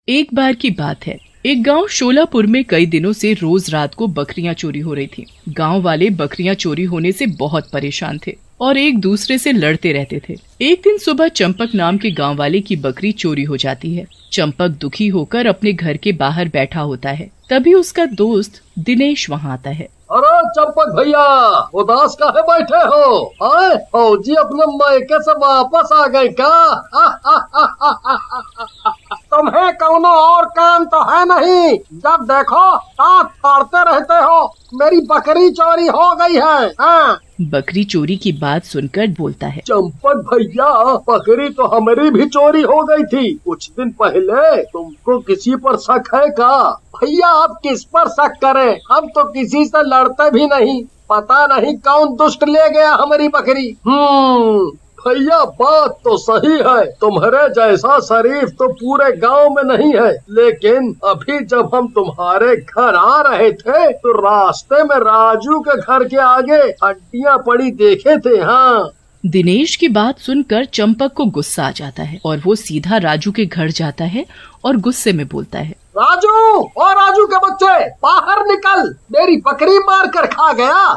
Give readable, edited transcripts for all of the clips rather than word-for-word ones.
एक बार की बात है, एक गांव शोलापुर में कई दिनों से रोज रात को बकरियां चोरी हो रही थीं। गांव वाले बकरियां चोरी होने से बहुत परेशान थे और एक दूसरे से लड़ते रहते थे। एक दिन सुबह चंपक नाम के गांव वाले की बकरी चोरी हो जाती है। चंपक दुखी होकर अपने घर के बाहर बैठा होता है। तभी उसका दोस्त दिनेश वहां आता है। अरे चंपक भैया, उदास काहे बैठे हो? आए फौजी अपने मायके से वापस आ गए क्या? तुम्हें कौनो और काम तो है नहीं? जब देखो दांत फाड़ते रहते हो। मेरी बकरी चोरी हो गई है। हाँ। बकरी चोरी की बात सुनकर बोलता है, चंपक भैया, बकरी तो हमारी भी चोरी हो गई थी कुछ दिन पहले। तुमको किसी पर शक है क्या? भैया आप किस पर शक करें? हम तो किसी से लड़ते भी नहीं। पता नहीं कौन दुष्ट ले गया हमारी बकरी। भैया बात तो सही है, तुम्हारे जैसा शरीफ तो पूरे गांव में नहीं है। लेकिन अभी जब हम तुम्हारे घर आ रहे थे तो रास्ते में राजू के घर के आगे हड्डियां पड़ी देखे थे। हाँ। दिनेश की बात सुनकर चंपक को गुस्सा आ जाता है और वो सीधा राजू के घर जाता है और गुस्से में बोलता है, राजू, ओ राजू के बच्चे, बाहर निकल। मेरी बकरी मार कर खा गया।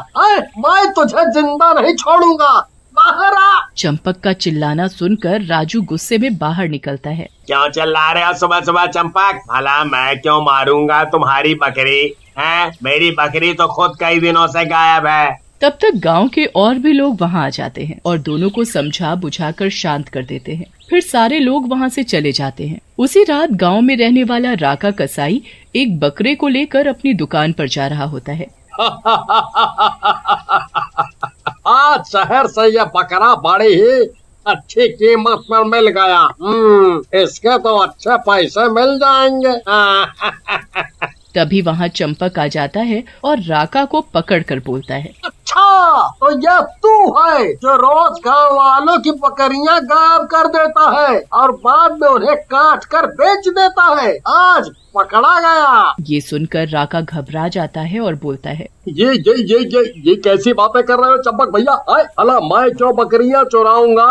मैं तुझे जिंदा नहीं छोड़ूंगा। बाहर आ। चंपक का चिल्लाना सुनकर राजू गुस्से में बाहर निकलता है। क्यों चिल्ला रहे हो सुबह सुबह चंपक? भला मैं क्यों मारूंगा तुम्हारी बकरी? हैं? मेरी बकरी तो खुद कई दिनों से गायब है। तब तक गांव के और भी लोग वहां आ जाते हैं और दोनों को समझा बुझाकर शांत कर देते हैं। फिर सारे लोग वहां से चले जाते हैं। उसी रात गांव में रहने वाला राका कसाई एक बकरे को लेकर अपनी दुकान पर जा रहा होता है। आज शहर से यह बकरा बड़ी ही अच्छी कीमत पर मिल गया। इसके तो अच्छे पैसे मिल जाएंगे। तभी वहाँ चंपक आ जाता है और राका को पकड़कर बोलता है, अच्छा तो यह तू है जो रोज गाँव वालों की बकरियां गायब कर देता है और बाद में उन्हें काट कर बेच देता है। आज पकड़ा गया। ये सुनकर राका घबरा जाता है और बोलता है, ये कैसी बातें कर रहे हो चंपक भैया? अला मैं क्यों बकरियां चुराऊंगा?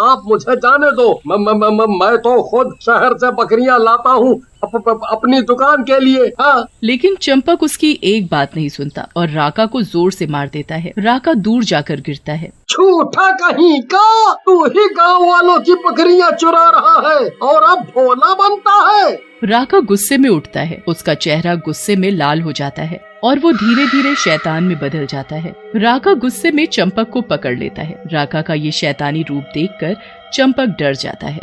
आप मुझे जाने दो। मैं तो खुद शहर से बकरियां लाता हूँ अपनी दुकान के लिए। हाँ। लेकिन चंपक उसकी एक बात नहीं सुनता और राका को जोर से मार देता है। राका दूर जाकर गिरता है। झूठा कहीं का, तू ही गाँव वालों की बकरियां चुरा रहा है और अब भोला बनता है। राका गुस्से में उठता है। उसका चेहरा गुस्से में लाल हो जाता है और वो धीरे धीरे शैतान में बदल जाता है। राका गुस्से में चंपक को पकड़ लेता है। राका का ये शैतानी रूप देखकर चंपक डर जाता है।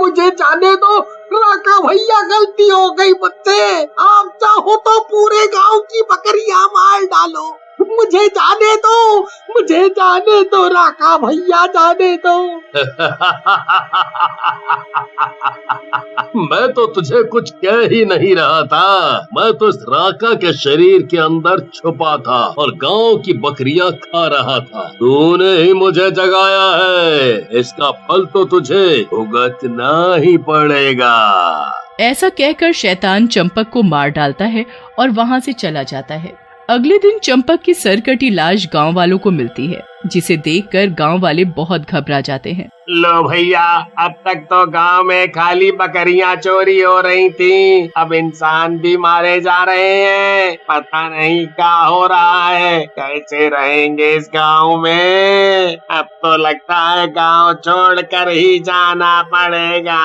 मुझे जाने दो राका भैया, गलती हो गई मुझसे। आप चाहो तो पूरे गांव की बकरियां मार डालो। मुझे जाने दो राका भैया, जाने दो। मैं तो तुझे कुछ कह ही नहीं रहा था। मैं तो इस राका के शरीर के अंदर छुपा था और गांव की बकरियां खा रहा था। तूने ही मुझे जगाया है। इसका फल तो तुझे भुगतना ही पड़ेगा। ऐसा कहकर शैतान चंपक को मार डालता है और वहाँ से चला जाता है। अगले दिन चंपक की सरकटी लाश गांव वालों को मिलती है, जिसे देखकर गांव वाले बहुत घबरा जाते हैं। लो भैया, अब तक तो गांव में खाली बकरियां चोरी हो रही थी, अब इंसान भी मारे जा रहे हैं। पता नहीं क्या हो रहा है, कैसे रहेंगे इस गांव में। अब तो लगता है गांव छोड़कर ही जाना पड़ेगा।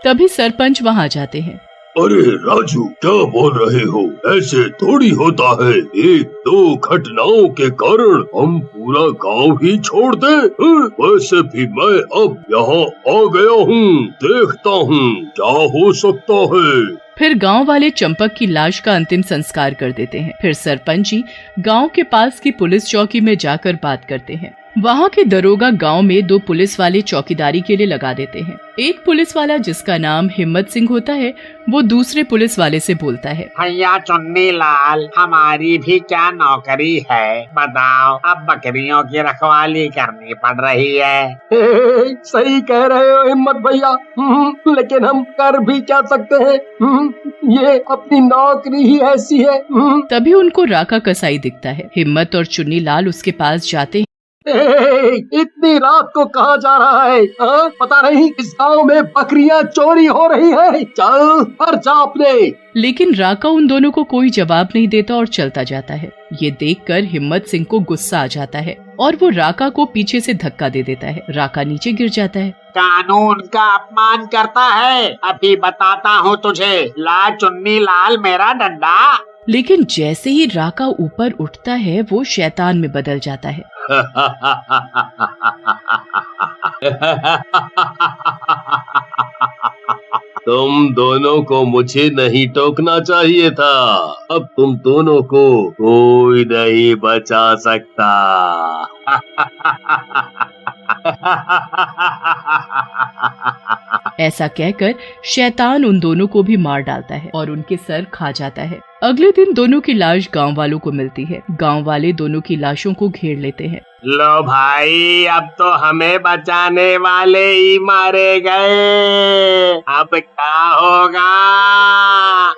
तभी सरपंच वहां जाते हैं। अरे राजू, क्या बोल रहे हो? ऐसे थोड़ी होता है। एक दो घटनाओं के कारण हम पूरा गांव ही छोड़ दें? वैसे भी मैं अब यहाँ आ गया हूँ, देखता हूँ क्या हो सकता है। फिर गांव वाले चंपक की लाश का अंतिम संस्कार कर देते हैं। फिर सरपंच जी गांव के पास की पुलिस चौकी में जाकर बात करते हैं। वहाँ के दरोगा गांव में 2 पुलिस वाले चौकीदारी के लिए लगा देते हैं। एक पुलिस वाला, जिसका नाम हिम्मत सिंह होता है, वो दूसरे पुलिस वाले से बोलता है, भैया चुन्नी लाल, हमारी भी क्या नौकरी है? बताओ, अब बकरियों की रखवाली करनी पड़ रही है। सही कह रहे हो हिम्मत भैया, लेकिन हम कर भी क्या सकते हैं? ये अपनी नौकरी ही ऐसी है। तभी उनको राका कसाई दिखता है। हिम्मत और चुन्नी लाल उसके पास जाते हैं। इतनी रात को कहाँ जा रहा है? पता नहीं इस गांव में बकरियां चोरी हो रही है। चल पर जा अपने। लेकिन राका उन दोनों को कोई जवाब नहीं देता और चलता जाता है। ये देखकर हिम्मत सिंह को गुस्सा आ जाता है और वो राका को पीछे से धक्का दे देता है। राका नीचे गिर जाता है। कानून का अपमान करता है, अभी बताता हूँ तुझे। ला चुन्नी लाल मेरा डंडा। लेकिन जैसे ही राका ऊपर उठता है वो शैतान में बदल जाता है। तुम दोनों को मुझे नहीं टोकना चाहिए था। अब तुम दोनों को कोई नहीं बचा सकता। ऐसा कहकर शैतान उन दोनों को भी मार डालता है और उनके सर खा जाता है। अगले दिन दोनों की लाश गांव वालों को मिलती है। गांव वाले दोनों की लाशों को घेर लेते हैं। लो भाई, अब तो हमें बचाने वाले ही मारे गए। अब क्या होगा?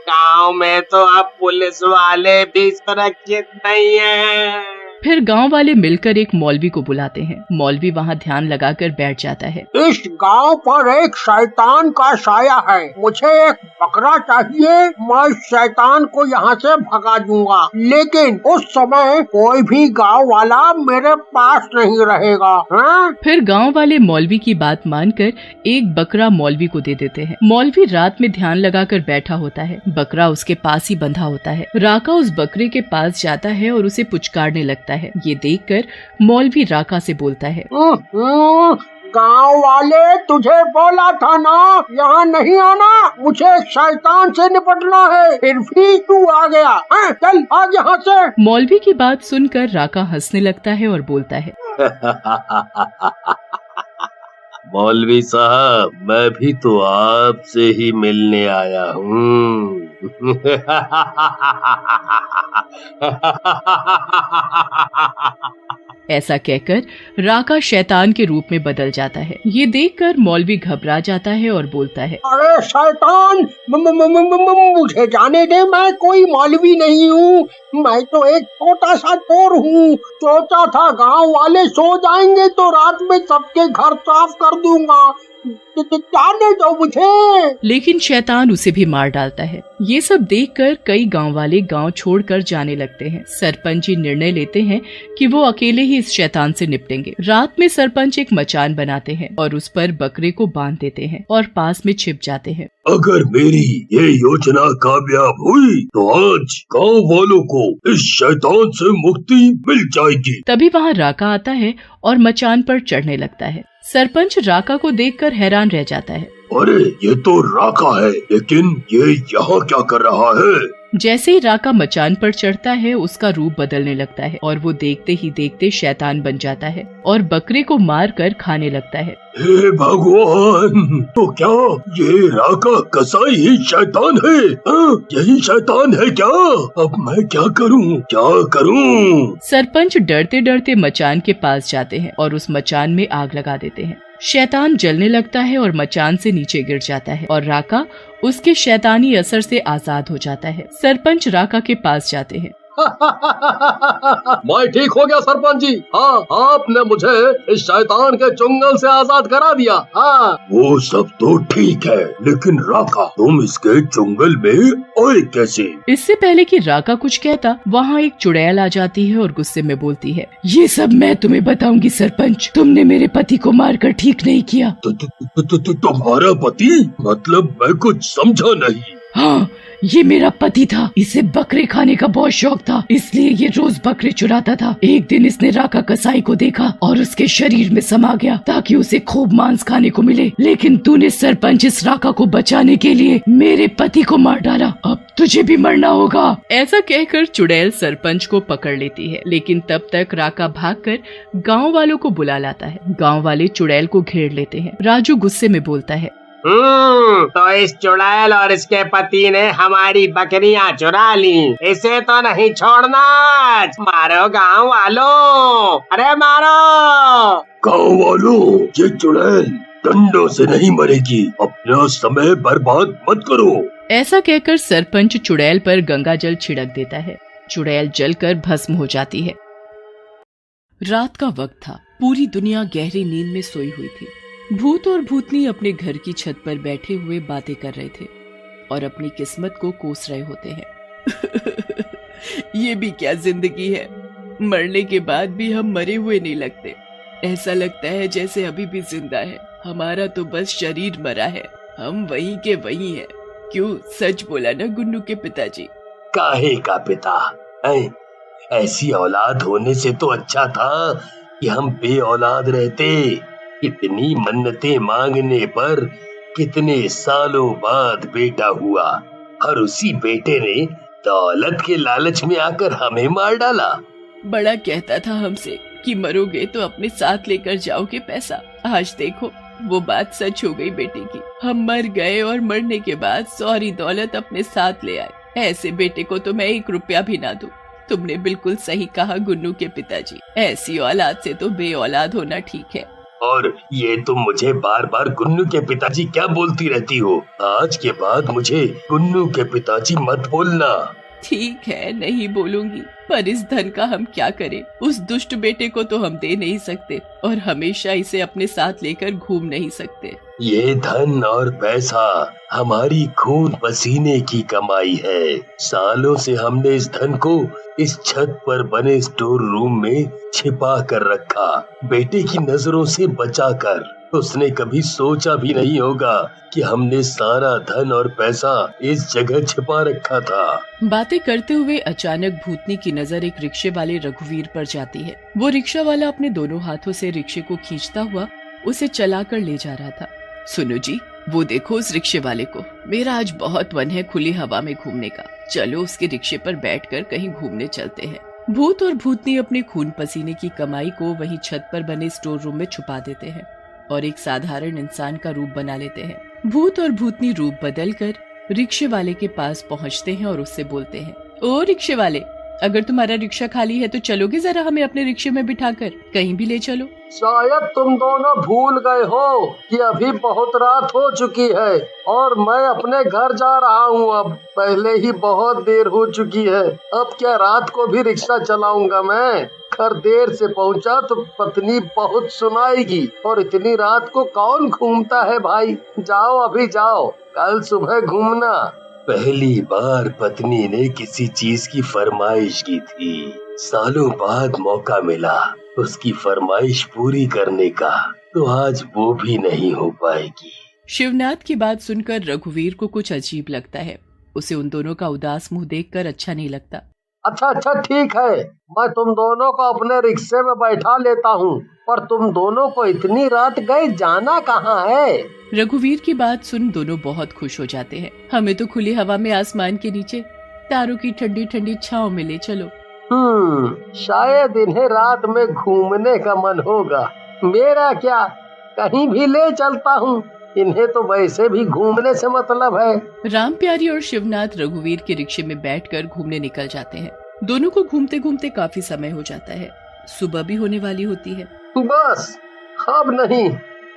गांव में तो अब पुलिस वाले भी सुरक्षित नहीं है। फिर गांव वाले मिलकर एक मौलवी को बुलाते हैं। मौलवी वहां ध्यान लगाकर बैठ जाता है। इस गांव पर एक शैतान का साया है। मुझे एक बकरा चाहिए। मैं शैतान को यहाँ से भगा दूंगा, लेकिन उस समय कोई भी गांव वाला मेरे पास नहीं रहेगा। हाँ? फिर गांव वाले मौलवी की बात मानकर एक बकरा मौलवी को दे देते हैं। मौलवी रात में ध्यान लगाकर बैठा होता है। बकरा उसके पास ही बंधा होता है। राका उस बकरे के पास जाता है और उसे पुचकारने लगता है। ये देखकर मौलवी राका से बोलता है, गांव वाले, तुझे बोला था ना यहाँ नहीं आना। मुझे शैतान से निपटना है, फिर भी तू आ गया। चल आज यहाँ से। मौलवी की बात सुनकर राका हंसने लगता है और बोलता है, मौलवी साहब, मैं भी तो आपसे ही मिलने आया हूँ। ऐसा कहकर राका शैतान के रूप में बदल जाता है। ये देखकर मौलवी घबरा जाता है और बोलता है, अरे शैतान, मुझे जाने दे। मैं कोई मौलवी नहीं हूँ। मैं तो एक छोटा सा चोर हूँ। सोचा था गांव वाले सो जाएंगे तो रात में सबके घर साफ कर दूंगा। जाने दो मुझे। लेकिन शैतान उसे भी मार डालता है। ये सब देखकर कई गांव वाले गांव छोड़कर जाने लगते हैं। सरपंच जी निर्णय लेते हैं कि वो अकेले ही इस शैतान से निपटेंगे। रात में सरपंच एक मचान बनाते हैं और उस पर बकरे को बांध देते हैं और पास में छिप जाते हैं। अगर मेरी ये योजना कामयाब हुई तो आज गांव वालों को इस शैतान से मुक्ति मिल जाएगी। तभी वहाँ राका आता है और मचान पर चढ़ने लगता है। सरपंच राका को देखकर हैरान रह जाता है। अरे ये तो राका है, लेकिन ये यहाँ क्या कर रहा है? जैसे ही राका मचान पर चढ़ता है उसका रूप बदलने लगता है और वो देखते ही देखते शैतान बन जाता है और बकरे को मार कर खाने लगता है। हे भगवान, तो क्या ये राका कसाई ही शैतान है? यही शैतान है क्या? अब मैं क्या करूं? सरपंच डरते डरते मचान के पास जाते हैं और उस मचान में आग लगा देते हैं। शैतान जलने लगता है और मचान से नीचे गिर जाता है और राका उसके शैतानी असर से आजाद हो जाता है। सरपंच राका के पास जाते हैं। मैं ठीक हो गया सरपंच जी। हाँ, आपने मुझे इस शैतान के चुंगल से आजाद करा दिया। हाँ, वो सब तो ठीक है, लेकिन राका, तुम इसके चुंगल में आए कैसे? इससे पहले कि राका कुछ कहता, वहाँ एक चुड़ैल आ जाती है और गुस्से में बोलती है, ये सब मैं तुम्हें बताऊंगी सरपंच। तुमने मेरे पति को मारकर ठीक नहीं किया। तुम्हारा पति? मतलब मैं कुछ समझा नहीं। हाँ, ये मेरा पति था। इसे बकरे खाने का बहुत शौक था, इसलिए ये रोज बकरे चुराता था। एक दिन इसने राका कसाई को देखा और उसके शरीर में समा गया ताकि उसे खूब मांस खाने को मिले। लेकिन तूने सरपंच इस राका को बचाने के लिए मेरे पति को मार डाला। अब तुझे भी मरना होगा। ऐसा कहकर चुड़ैल सरपंच को पकड़ लेती है, लेकिन तब तक राका भागकर गाँव वालों को बुला लाता है। गाँव वाले चुड़ैल को घेर लेते हैं। राजू गुस्से में बोलता है, तो इस चुड़ैल और इसके पति ने हमारी बकरियां चुरा ली। इसे तो नहीं छोड़ना। मारो गांव वालों, अरे मारो। गांव वालों, ये चुड़ैल डंडों से नहीं मरेगी। अपना समय बर्बाद मत करो। ऐसा कहकर सरपंच चुड़ैल पर गंगा जल छिड़क देता है। चुड़ैल जलकर भस्म हो जाती है। रात का वक्त था। पूरी दुनिया गहरी नींद में सोई हुई थी। भूत और भूतनी अपने घर की छत पर बैठे हुए बातें कर रहे थे और अपनी किस्मत को कोस रहे होते हैं। ये भी क्या जिंदगी है, मरने के बाद भी हम मरे हुए नहीं लगते। ऐसा लगता है जैसे अभी भी जिंदा है। हमारा तो बस शरीर मरा है, हम वहीं के वहीं हैं। क्यों, सच बोला ना गुन्नू के पिताजी? काहे का पिता? ऐसी औलाद होने से तो अच्छा था कि हम बे औलाद रहते। इतनी मन्नतें मांगने पर कितने सालों बाद बेटा हुआ और उसी बेटे ने दौलत के लालच में आकर हमें मार डाला। बड़ा कहता था हमसे कि मरोगे तो अपने साथ लेकर जाओगे पैसा। आज देखो वो बात सच हो गई बेटे की। हम मर गए और मरने के बाद सारी दौलत अपने साथ ले आए। ऐसे बेटे को तो मैं 1 रुपया भी ना दूं। तुमने बिल्कुल सही कहा गुन्नू के पिताजी, ऐसी औलाद से तो बे औलाद होना ठीक है। और ये तुम मुझे बार बार गुन्नू के पिताजी क्या बोलती रहती हो? आज के बाद मुझे गुन्नू के पिताजी मत बोलना। ठीक है, नहीं बोलूंगी, पर इस धन का हम क्या करें? उस दुष्ट बेटे को तो हम दे नहीं सकते और हमेशा इसे अपने साथ लेकर घूम नहीं सकते। ये धन और पैसा हमारी खून पसीने की कमाई है। सालों से हमने इस धन को इस छत पर बने स्टोर रूम में छिपा कर रखा, बेटे की नजरों से बचा कर। उसने कभी सोचा भी नहीं होगा कि हमने सारा धन और पैसा इस जगह छिपा रखा था। बातें करते हुए अचानक भूतनी की नजर एक रिक्शे वाले रघुवीर पर जाती है। वो रिक्शा वाला अपने दोनों हाथों से रिक्शे को खींचता हुआ उसे चलाकर ले जा रहा था। सुनो जी, वो देखो उस रिक्शे वाले को। मेरा आज बहुत मन है खुली हवा में घूमने का। चलो उसके रिक्शे पर बैठकर कहीं घूमने चलते हैं। भूत और भूतनी अपने खून पसीने की कमाई को वहीं छत पर बने स्टोर रूम में छुपा देते हैं और एक साधारण इंसान का रूप बना लेते हैं। भूत और भूतनी रूप बदलकर रिक्शे वाले के पास पहुंचते हैं और उससे बोलते हैं, ओ रिक्शे वाले, अगर तुम्हारा रिक्शा खाली है तो चलोगे जरा हमें अपने रिक्शे में बिठाकर कहीं भी ले चलो। शायद तुम दोनों भूल गए हो कि अभी बहुत रात हो चुकी है और मैं अपने घर जा रहा हूँ। अब पहले ही बहुत देर हो चुकी है। अब क्या रात को भी रिक्शा चलाऊंगा मैं? घर देर से पहुँचा तो पत्नी बहुत सुनाएगी और इतनी रात को कौन घूमता है भाई। जाओ अभी जाओ, कल सुबह घूमना। पहली बार पत्नी ने किसी चीज की फरमाइश की थी। सालों बाद मौका मिला उसकी फरमाइश पूरी करने का, तो आज वो भी नहीं हो पाएगी। शिवनाथ की बात सुनकर रघुवीर को कुछ अजीब लगता है। उसे उन दोनों का उदास मुंह देखकर अच्छा नहीं लगता। अच्छा ठीक है, मैं तुम दोनों को अपने रिक्शे में बैठा लेता हूँ, पर तुम दोनों को इतनी रात गए जाना कहाँ है? रघुवीर की बात सुन दोनों बहुत खुश हो जाते हैं। हमें तो खुली हवा में आसमान के नीचे तारों की ठंडी ठंडी छांव में ले चलो। शायद इन्हें रात में घूमने का मन होगा। मेरा क्या, कहीं भी ले चलता हूँ। इन्हें तो वैसे भी घूमने से मतलब है। राम प्यारी और शिवनाथ रघुवीर के रिक्शे में बैठकर घूमने निकल जाते हैं। दोनों को घूमते घूमते काफी समय हो जाता है। सुबह भी होने वाली होती है। बस अब नहीं,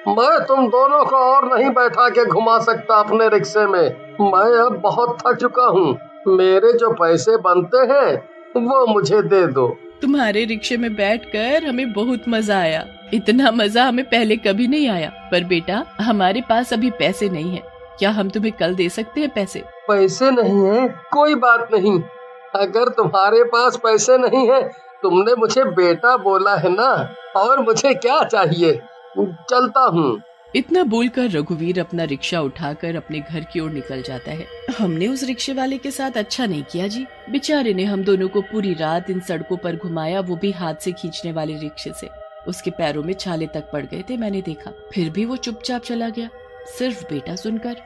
मैं तुम दोनों को और नहीं बैठा के घुमा सकता अपने रिक्शे में। मैं अब बहुत थक चुका हूँ। मेरे जो पैसे बनते हैं वो मुझे दे दो। तुम्हारे रिक्शे में बैठकर हमें बहुत मजा आया। इतना मजा हमें पहले कभी नहीं आया। पर बेटा, हमारे पास अभी पैसे नहीं है। क्या हम तुम्हें कल दे सकते हैं पैसे? पैसे नहीं है? कोई बात नहीं। अगर तुम्हारे पास पैसे नहीं है, तुमने मुझे बेटा बोला है ना, और मुझे क्या चाहिए। चलता हूँ। इतना बोलकर रघुवीर अपना रिक्शा उठाकर अपने घर की ओर निकल जाता है। हमने उस रिक्शे वाले के साथ अच्छा नहीं किया जी। बेचारे ने हम दोनों को पूरी रात इन सड़कों पर घुमाया, वो भी हाथ से खींचने वाले रिक्शे से। उसके पैरों में छाले तक पड़ गए थे, मैंने देखा। फिर भी वो चुपचाप चला गया, सिर्फ बेटा सुनकर।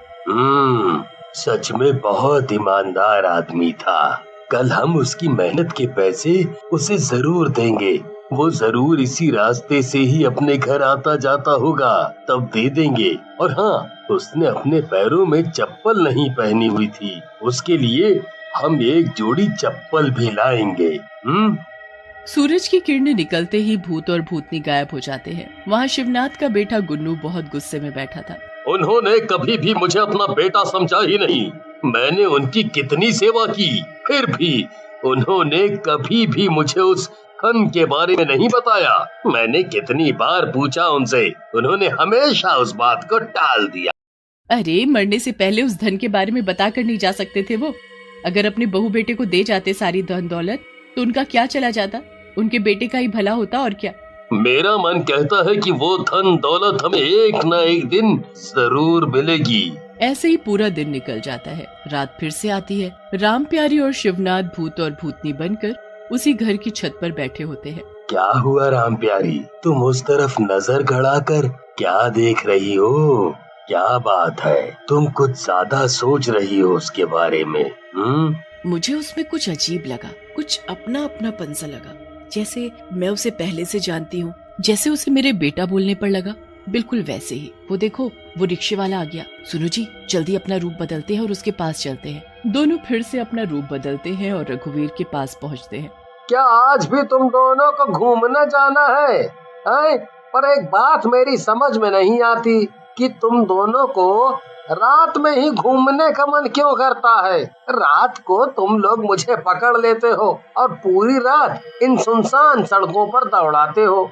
सच में बहुत ईमानदार आदमी था। कल हम उसकी मेहनत के पैसे उसे जरूर देंगे। वो जरूर इसी रास्ते से ही अपने घर आता जाता होगा, तब दे देंगे। और हाँ, उसने अपने पैरों में चप्पल नहीं पहनी हुई थी, उसके लिए हम एक जोड़ी चप्पल भी लाएंगे। सूरज की किरणें निकलते ही भूत और भूतनी गायब हो जाते हैं। वहाँ शिवनाथ का बेटा गुन्नू बहुत गुस्से में बैठा था। उन्होंने कभी भी मुझे अपना बेटा समझा ही नहीं। मैंने उनकी कितनी सेवा की, फिर भी उन्होंने कभी भी मुझे उस धन के बारे में नहीं बताया। मैंने कितनी बार पूछा उनसे, उन्होंने हमेशा उस बात को टाल दिया। अरे मरने से पहले उस धन के बारे में बताकर नहीं जा सकते थे वो? अगर अपने बहू बेटे को दे जाते सारी धन दौलत तो उनका क्या चला जाता? उनके बेटे का ही भला होता और क्या। मेरा मन कहता है कि वो धन दौलत हमें एक न एक दिन जरूर मिलेगी। ऐसे ही पूरा दिन निकल जाता है। रात फिर से आती है। राम प्यारी और शिवनाथ भूत और भूतनी बनकर उसी घर की छत पर बैठे होते हैं। क्या हुआ राम प्यारी, तुम उस तरफ नजर गड़ाकर क्या देख रही हो? क्या बात है, तुम कुछ ज्यादा सोच रही हो उसके बारे में? मुझे उसमें कुछ अजीब लगा, कुछ अपना अपनापन सा लगा, जैसे मैं उसे पहले से जानती हूँ, जैसे उसे मेरे बेटा बोलने पर लगा, बिल्कुल वैसे ही। वो देखो, वो रिक्शे वाला आ गया। सुनो जी, जल्दी अपना रूप बदलते हैं और उसके पास चलते हैं। दोनों फिर से अपना रूप बदलते हैं और रघुवीर के पास पहुँचते हैं। क्या आज भी तुम दोनों को घूमने जाना है? पर एक बात मेरी समझ में नहीं आती कि तुम दोनों को रात में ही घूमने का मन क्यों करता है? रात को तुम लोग मुझे पकड़ लेते हो और पूरी रात इन सुनसान सड़कों पर दौड़ाते हो।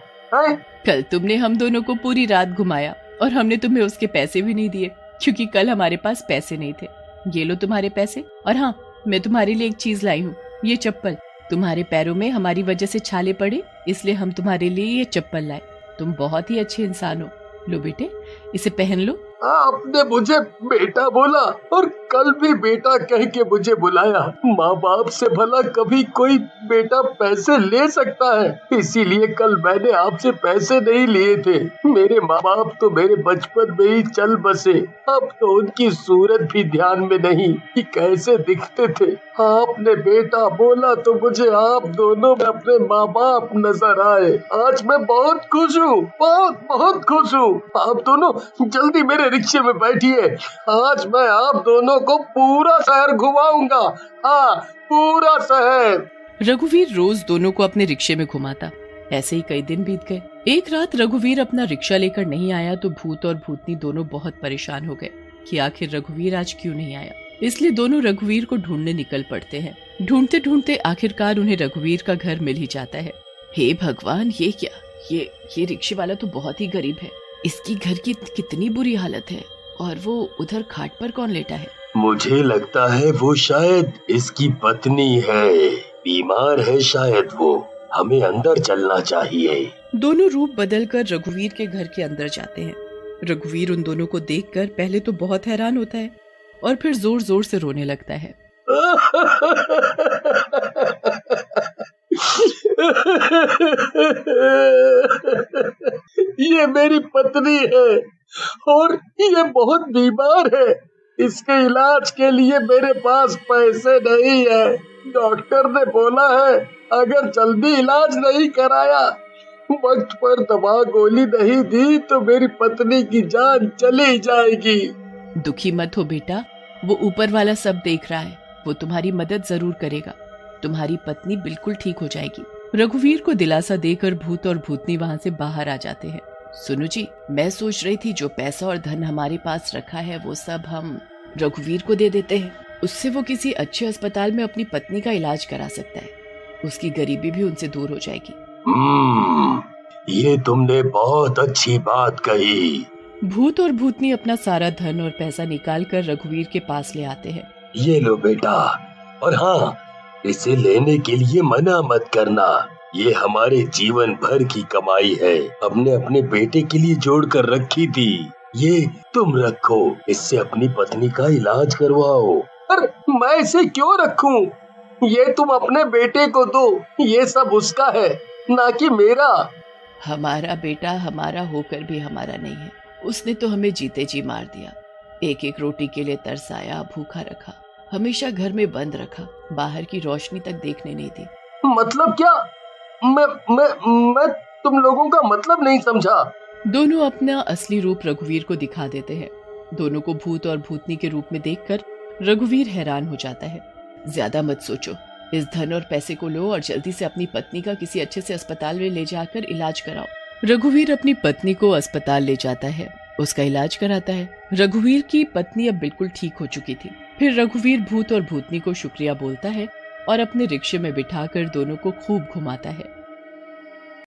कल तुमने हम दोनों को पूरी रात घुमाया और हमने तुम्हें उसके पैसे भी नहीं दिए, क्योंकि कल हमारे पास पैसे नहीं थे। ये लो तुम्हारे पैसे। और हाँ, मैं तुम्हारे लिए एक चीज लाई हूँ, ये चप्पल। तुम्हारे पैरों में हमारी वजह से छाले पड़े, इसलिए हम तुम्हारे लिए ये चप्पल लाए। तुम बहुत ही अच्छे इंसान हो। लो बेटे, इसे पहन लो। आपने मुझे बेटा बोला और कल भी बेटा कह के मुझे बुलाया। माँ बाप से भला कभी कोई बेटा पैसे ले सकता है? इसीलिए कल मैंने आपसे पैसे नहीं लिए थे। मेरे माँ बाप तो मेरे बचपन में ही चल बसे। अब तो उनकी सूरत भी ध्यान में नहीं कि कैसे दिखते थे। आपने बेटा बोला तो मुझे आप दोनों में अपने माँ बाप नजर आए। आज मैं बहुत खुश हूँ, बहुत खुश हूँ। आप दोनों जल्दी मेरे रिक्शे में बैठिए। आज मैं आप दोनों को पूरा शहर घुमाऊंगा। हाँ, पूरा शहर। रघुवीर रोज दोनों को अपने रिक्शे में घुमाता। ऐसे ही कई दिन बीत गए। एक रात रघुवीर अपना रिक्शा लेकर नहीं आया तो भूत और भूतनी दोनों बहुत परेशान हो गए कि आखिर रघुवीर आज क्यों नहीं आया। इसलिए दोनों रघुवीर को ढूंढने निकल पड़ते हैं। ढूंढते ढूंढते आखिरकार उन्हें रघुवीर का घर मिल ही जाता है। हे भगवान, ये क्या? ये रिक्शे वाला तो बहुत ही गरीब है। इसकी घर की कितनी बुरी हालत है। और वो उधर खाट पर कौन लेटा है? मुझे लगता है वो शायद इसकी पत्नी है। बीमार है शायद वो। हमें अंदर चलना चाहिए। दोनों रूप बदलकर रघुवीर के घर के अंदर जाते हैं। रघुवीर उन दोनों को देखकर पहले तो बहुत हैरान होता है और फिर जोर जोर से रोने लगता है। ये मेरी पत्नी है और ये बहुत बीमार है। इसके इलाज के लिए मेरे पास पैसे नहीं है। डॉक्टर ने बोला है अगर जल्दी इलाज नहीं कराया, वक्त पर दवा गोली नहीं दी तो मेरी पत्नी की जान चली जाएगी। दुखी मत हो बेटा, वो ऊपर वाला सब देख रहा है। वो तुम्हारी मदद जरूर करेगा। तुम्हारी पत्नी बिल्कुल ठीक हो जाएगी। रघुवीर को दिलासा देकर भूत और भूतनी वहाँ से बाहर आ जाते हैं। सुनो जी, मैं सोच रही थी जो पैसा और धन हमारे पास रखा है वो सब हम रघुवीर को दे देते हैं। उससे वो किसी अच्छे अस्पताल में अपनी पत्नी का इलाज करा सकता है। उसकी गरीबी भी उनसे दूर हो जाएगी। ये तुमने बहुत अच्छी बात कही। भूत और भूतनी अपना सारा धन और पैसा निकाल कर रघुवीर के पास ले आते हैं। ये लो बेटा, और हाँ, इसे लेने के लिए मना मत करना। ये हमारे जीवन भर की कमाई है। हमने अपने बेटे के लिए जोड़ कर रखी थी। ये तुम रखो, इससे अपनी पत्नी का इलाज करवाओ। अरे मैं इसे क्यों रखूं? ये तुम अपने बेटे को दो। ये सब उसका है, ना कि मेरा। हमारा बेटा हमारा होकर भी हमारा नहीं है। उसने तो हमें जीते जी मार दिया। एक एक रोटी के लिए तरसाया, भूखा रखा, हमेशा घर में बंद रखा, बाहर की रोशनी तक देखने नहीं दी। मतलब क्या? मैं तुम लोगों का मतलब नहीं समझा। दोनों अपना असली रूप रघुवीर को दिखा देते हैं। दोनों को भूत और भूतनी के रूप में देखकर रघुवीर हैरान हो जाता है। ज्यादा मत सोचो, इस धन और पैसे को लो और जल्दी से अपनी पत्नी का किसी अच्छे से अस्पताल में ले जाकर इलाज कराओ। रघुवीर अपनी पत्नी को अस्पताल ले जाता है, उसका इलाज कराता है। रघुवीर की पत्नी अब बिल्कुल ठीक हो चुकी थी। फिर रघुवीर भूत और भूतनी को शुक्रिया बोलता है और अपने रिक्शे में बिठाकर दोनों को खूब घुमाता है।